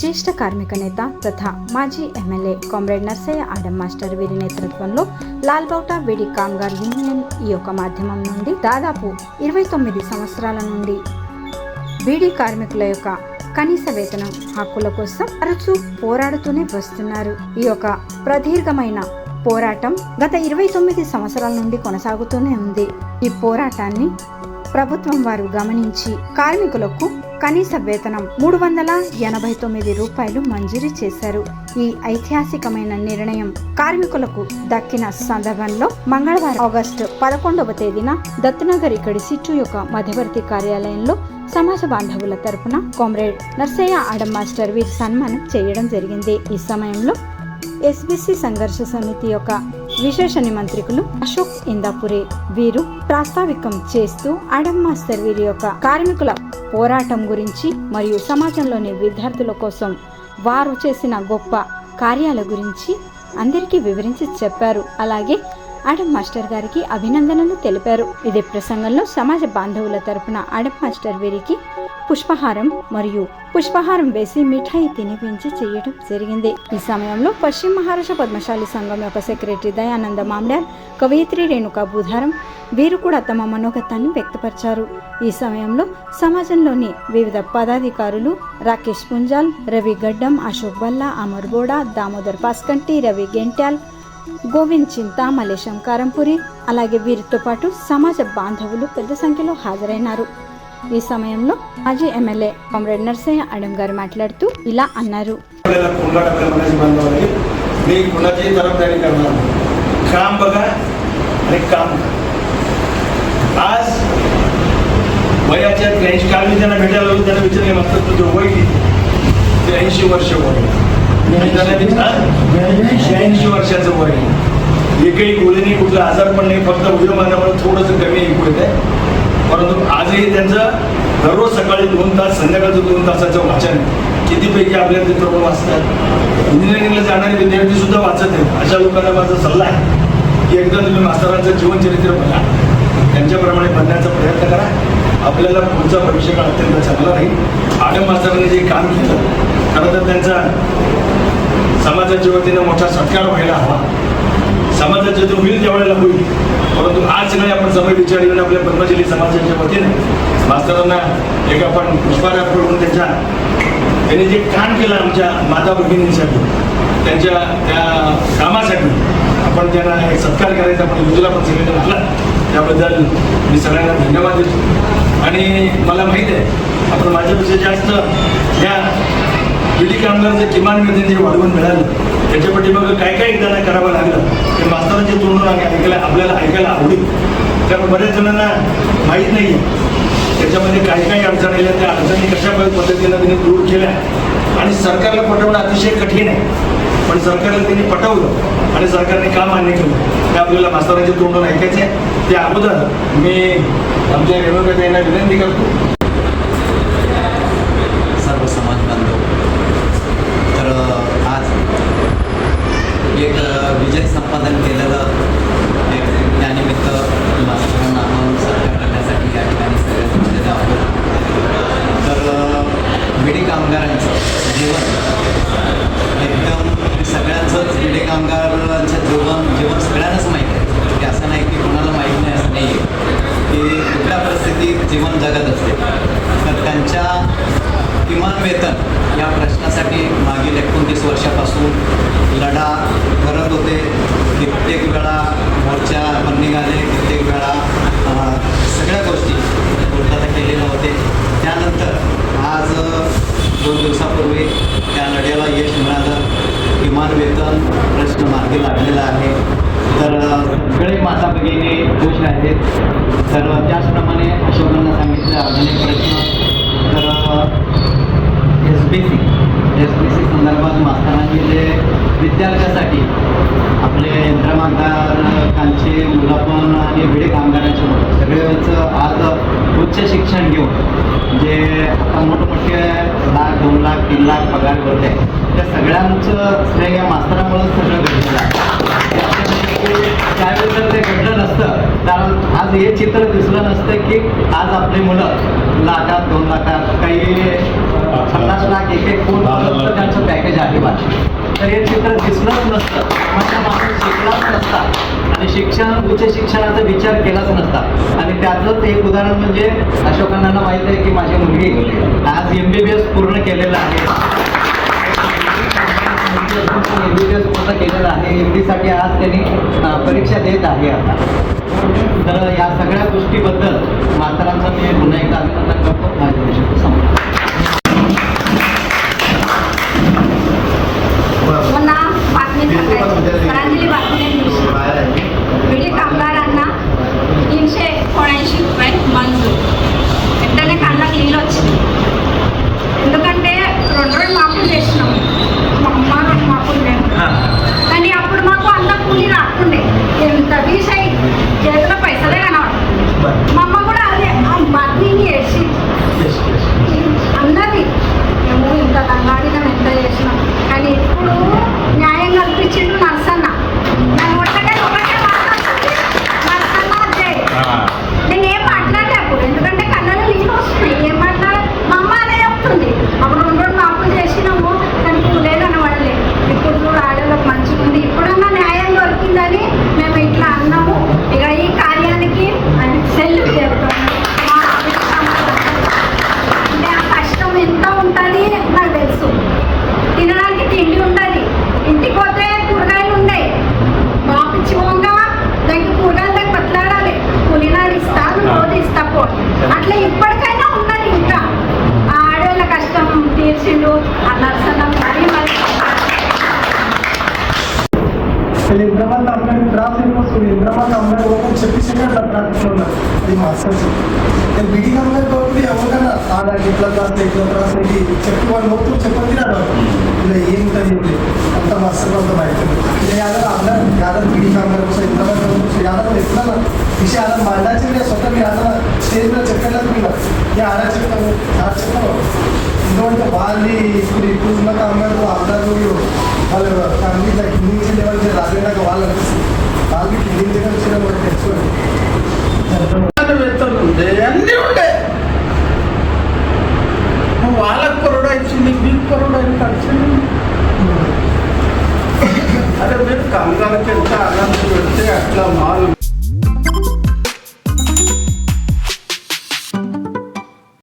జ్యేష్ఠ కార్మిక నేత తథా మాజీ ఎమ్మెల్యే కామ్రేడ్ నర్సయ్య ఆడం మాస్టర్ వీరి నేతృత్వంలో లాల్బౌటా బీడీ కామ్గార్ యూనియన్ ఈ యొక్క మాధ్యమం నుండి దాదాపు 29 సంవత్సరాల నుండి బీడీ కార్మికుల యొక్క కనీస వేతనం హక్కుల కోసం తరచూ పోరాడుతూనే వస్తున్నారు. ఈ యొక్క ప్రదీర్ఘమైన పోరాటం గత 29 సంవత్సరాల నుండి కొనసాగుతూనే ఉంది. ఈ పోరాటాన్ని ప్రభుత్వం వారు గమనించి కార్మికులకు కనీస వేతనం 389 రూపాయలు మంజూరు చేశారు. ఈ ఐతిహాసికమైన నిర్ణయం కార్మికులకు దక్కిన సందర్భంలో మంగళవారం ఆగస్టు 11వ తేదీన దత్తునగర్ ఇక్కడి సిట్టు యొక్క మధ్యవర్తి కార్యాలయంలో సమాజ బాంధవుల తరపున కామ్రేడ్ నర్సయ్య ఆడం మాస్టర్ వీరి సన్మానం చేయడం జరిగింది. ఈ సమయంలో ఎస్బీసీ సంఘర్ష సమితి యొక్క విశేష నిమంత్రికులు అశోక్ ఇందాపురే వీరు ప్రాస్తావికం చేస్తూ ఆడం మాస్టర్ వీరి యొక్క కార్మికుల పోరాటం గురించి మరియు సమాజంలోని విద్యార్థుల కోసం వారు చేసిన గొప్ప కార్యాల గురించి అందరికీ వివరించి చెప్పారు. అలాగే ఆడం మాస్టర్ గారికి అభినందనలు తెలిపారు. ఇదే ప్రసంగంలో సమాజ బాంధవుల తరపున ఆడం మాస్టర్ వీరికి పుష్పహారం వేసి మిఠాయి తినిపించి చేయడం జరిగింది. ఈ సమయంలో పశ్చిమ మహారాష్ట్ర పద్మశాలి సంఘం యొక్క సెక్రటరీ దయానంద మామ్డార్, కవయిత్రి రేణుకా బుధారం వీరు కూడా తమ మనోగతాన్ని వ్యక్తపరిచారు. ఈ సమయంలో సమాజంలోని వివిధ పదాధికారులు రాకేష్ పుంజాల్, రవి గడ్డం, అశోక్ బల్లా, అమర్ గోడా, దామోదర్ పాస్కంటి, రవి గెంట్యాల్, గోవింద్ చింతా, మలేశం కారంపురి అలాగే వీరితో పాటు సమాజ బాంధవులు పెద్ద సంఖ్యలో హాజరైనారు. ఈ సమయంలో మాజీ ఎమ్మెల్యే కామ్రేడ్ नरसय्य आडम गाరు మాట్లాడుతూ ఇలా అన్నారు. काम बघा आणि काम आज वयाच्या 83 काल मी त्यांना भेटायला आलो, त्यांना विचारले मात्र तुझं वय किती? 83 वर्ष वय. मी त्यांना विचारलं 86 वर्षाचं वय. एकही गोळीने कुठला आजार पण नाही, फक्त उद्योगामुळे थोडंसं कमी ऐकू येत आहे. परंतु आजही त्यांचं दररोज सकाळी 2 तास संध्याकाळचं 2 तासाचं वाचन कितीपैकी आपल्या मित्र वाचतात. इंजिनिअरिंगला जाणारे विद्यार्थी सुद्धा वाचत आहेत. अशा लोकांना माझा सल्ला आहे की एकदा तुम्ही मास्तरांचं जीवनचरित्र बघा, त्यांच्याप्रमाणे बनण्याचा प्रयत्न करा. आपल्याला पुढचा भविष्यकाळ अत्यंत चांगला राहील. आडम मास्तरांनी जे काम केलं खरं तर त्यांचा समाजाच्या वतीनं मोठा सत्कार व्हायला हवा. समाजाचं जो होईल त्यावेळेला होईल. परंतु आज नाही आपण समय विचार घेऊन आपल्या पद्मशाली समाजाच्या वतीने मास्तरांना एक आपण पुष्पहार करून त्यांनी जे काम केलं आमच्या माता भगिनींसाठी, त्यांच्या त्या कामासाठी आपण त्यांना एक सत्कार करायचा आपण योजना पण सगळ्यांना घातला. त्याबद्दल मी सगळ्यांना धन्यवाद देतो. आणि मला माहीत आहे आपण माझ्यापेक्षा जास्त या बीडी कामगारांचं किमान वेतन जे वाढवून मिळालं त्याच्या पाठीमागं काय काय त्यांना करावं लागलं ते मास्तरांचे तोंडून आपल्याला ऐकायला आवडेल. कारण बऱ्याच जणांना माहीत नाही आहे त्याच्यामध्ये काय काय अडचणी आल्या, त्या अडचणी कशा पद्धतीनं त्यांनी दूर केल्या. आणि सरकारला पटवणं अतिशय कठीण आहे, पण सरकारला त्यांनी पटवलं आणि सरकारने काम मान्य केलं. ते आपल्याला मास्तरांचे तोंडून ऐकायचे आहे. त्या अगोदर मी आमच्या रेणुकाताईंना विनंती करतो. सर्व समाज बांधव, तर आज एक विजय संपादन केलेलं एक त्यानिमित्त मास्तरांना आपण सत्कार करण्यासाठी या ठिकाणी सगळे जमलेले आहोत. तर बीडी कामगारांचं जीवन एकदम सगळ्यांचंच बीडी कामगारांचं जीवन सगळ्यांनाच माहीत आहे. की असं नाही की कोणाला माहीत नाही असं नाही आहे की कुठल्या परिस्थितीत जीवन जगत असते. तर त्यांच्या किमान वेतन या प्रश्नासाठी मागील 29 वर्षापासून लढा करत होते. कित्येक वेळा मोर्चा पण निघाले, कित्येक वेळा सगळ्या गोष्टी कोर्टात केलेल्या होते. त्यानंतर आज 2 दिवसापूर्वी त्या लढ्याला यश मिळालं. किमान वेतन प्रश्न मार्गी लागलेला आहे. तर सगळे माता भगिनी खुश आहेत. तर त्याचप्रमाणे अशोकांना सांगितलं अजून एक प्रश्न, तर एसबीसी संदर्भात मास्तरांनी जे विद्यार्थ्यासाठी आपले यंत्रमागारांचे मुलं पण आणि बीडी कामगारांचे मुलं सगळेच आज उच्च शिक्षण घेऊन जे आता मोठमोठे 1,00,000, 2,00,000, 3,00,000 पगार करत आहे त्या सगळ्यांचं श्रेय या मास्तरांमुळेच सगळं घडलेलं आहे. त्यावेळेस जर ते घडलं नसतं तर आज हे चित्र दिसलं नसतं की आज आपली मुलं लाखात 2 लाखात काही 50 लाख एक कोट त्यांचं पॅकेज आहे वार्षिक. तर हे चित्र दिसलंच नसतं, माझा माणूस शिकलाच नसता आणि उच्च शिक्षणाचा विचार केलाच नसता. आणि त्यातलंच एक उदाहरण म्हणजे अशोकांना माहीत आहे की माझी मुलगी आज MBBS पूर्ण केलेलं आहे. MBBS पूर्ण केलेलं आहे. MD साठी आज त्यांनी परीक्षा देत आहे आता. तर या सगळ्या गोष्टीबद्दल मास्तरांचं मी पुन्हा एकदा अभिनंदन करतो. माझ्या विषय संपला. पुन्हा बातमी सांगायची सरांनी बातमी विडी कामगारांना 379 రూపాయ మంజూరు. వెంటనే కళ్ళకి నీళ్ళు వచ్చింది. ఎందుకంటే 2 రోజులు మాపులు చేసినాం, మా అమ్మ 2 మాపులు మేము. కానీ అప్పుడు మాకు అంత కూలి రాకుండే, ఎంత వీసై చేతిలో పైసలే కనబడు. మా అమ్మ కూడా అదే ఆ బాతీని వేసి అన్నది మేము ఇంత దంగాడినాం, ఎంత చేసినాం. కానీ ఇప్పుడు న్యాయం కల్పించిండు నర్సన్న. నన్ను ఒకటే మాట్లాడుతుంది నర్సన్న జై. నేను ఏం మాట్లాడలే అప్పుడు, ఎందుకంటే కళ్ళలో నీళ్ళు వస్తున్నాయి. ఏం మాట్లాడ మా అమ్మ అదే చెప్తుంది. అప్పుడు 2 రోజులు మాపులు చేసినాము కానీ కూలే కనబడలే. ఇప్పుడు చూడు ఆడలకు మంచిగా ఉంది, ఇప్పుడన్నా న్యాయం దొరికిందని మేము ఇట్లా అన్నాము. ఇక ఈ కార్యానికి సెల్ చేస్తాము. అంటే ఆ కష్టం ఎంత ఉంటుంది నాకు తెలుసు. తినడానికి తిండి ఉంటుంది, ఇంటికి పోతే కూరగాయలు ఉన్నాయి. బాపిచ్చి పోగా దానికి కూరగాయలు దగ్గర బతలాడాలి. కూలినాడు ఇస్తాను, రోజు ఇస్తా పో. అట్లా ఇప్పటికైనా ఉన్నది. ఇంకా ఆ ఆడవాళ్ళ కష్టం తీర్చిండు ఆ నర్సన్న. ఇంద్రమంది అమ్మాయి డ్రాప్ అయిపోతుంది. ఇంద్రమంది అమ్మాయి ఓపెన్ చెప్పేసి అట్లా ప్రాక్టీస్లో ఉన్నారు. అది మాస్టర్స్ నేను బిడింగ్ అమ్మాయి కాబట్టి ఎవరికైనా ఆడాలి ఇట్లా రాసి చెప్పి వాళ్ళు మొత్తం చెప్పండి రాడు. ఇలా ఏముంటుంది ఏమి అంత మాస్టర్ అంత బయట यादव आमदार यादव बीडी कामगार కోసం ఇంద్రమంది యాదవ్ ఎట్లా విషయం యాదవ్ మాట్లాడింది స్వతం యాదవ్ స్టేజ్ మీద చెప్పలేదు. ఆడ చెప్తాము ఎందుకంటే వాళ్ళు ఇప్పుడు ఉన్న కామగారు అందరూ వాళ్ళు ఫ్యామిలీ కింది నుంచి లెవెల్ రాజేదాకా వాళ్ళు అనిపిస్తుంది. వాళ్ళకి కింది లెవెల్ చేయడం కూడా తెలుసుకోండి. ఉండే అన్నీ ఉండే వాళ్ళకు కొరడా ఇచ్చింది, మీకు కొరడా ఖర్చింది. అదే మీరు కామగారికి ఎంత ఆనందం పెడితే అట్లా మాలు